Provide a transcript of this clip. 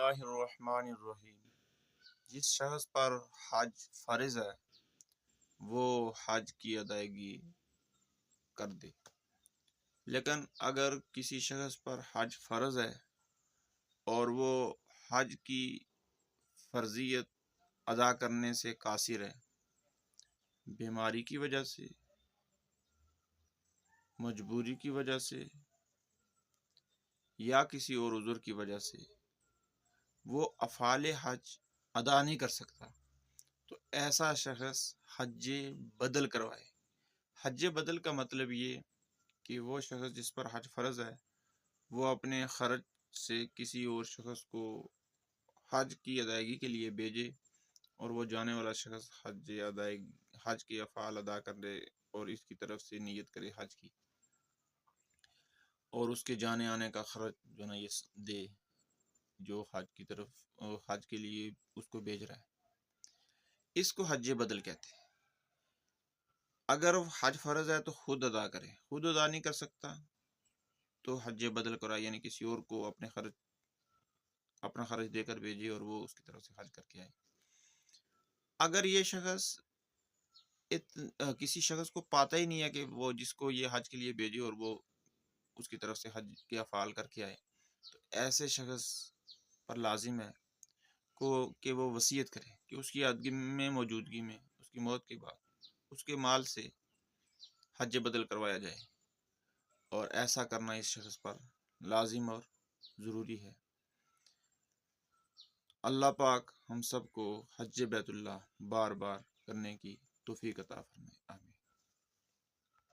اللہ الرحمن الرحیم۔ جس شخص پر حج فرض ہے وہ حج کی ادائیگی کر دے، لیکن اگر کسی شخص پر حج فرض ہے اور وہ حج کی فرضیت ادا کرنے سے قاصر ہے، بیماری کی وجہ سے، مجبوری کی وجہ سے یا کسی اور عذر کی وجہ سے وہ افعال حج ادا نہیں کر سکتا، تو ایسا شخص حج بدل کروائے۔ حج بدل کا مطلب یہ کہ وہ شخص جس پر حج فرض ہے وہ اپنے خرچ سے کسی اور شخص کو حج کی ادائیگی کے لیے بھیجے، اور وہ جانے والا شخص حج کے افعال ادا کر دے اور اس کی طرف سے نیت کرے حج کی، اور اس کے جانے آنے کا خرچ جو نا یہ دے جو حج کی طرف حج کے لیے اس کو بھیج رہا ہے۔ اس کو حج بدل کہتے ہیں۔ اگر حج فرض ہے تو خود ادا کرے، خود ادا نہیں کر سکتا تو حج بدل کرائے، یعنی کسی اور کو اپنا خرچ دے کر بھیجے اور وہ اس کی طرف سے حج کر کے آئے۔ اگر یہ شخص کسی شخص کو پاتا ہی نہیں ہے کہ وہ جس کو یہ حج کے لیے بھیجے اور وہ اس کی طرف سے حج کے افعال کر کے آئے، تو ایسے شخص پر لازم ہے کہ وہ وصیت کرے کہ اس کی موجودگی میں اس کی موت کے بعد اس کے مال سے حج بدل کروایا جائے، اور ایسا کرنا اس شخص پر لازم اور ضروری ہے۔ اللہ پاک ہم سب کو حج بیت اللہ بار بار کرنے کی توفیق عطا فرمائے۔ آمین۔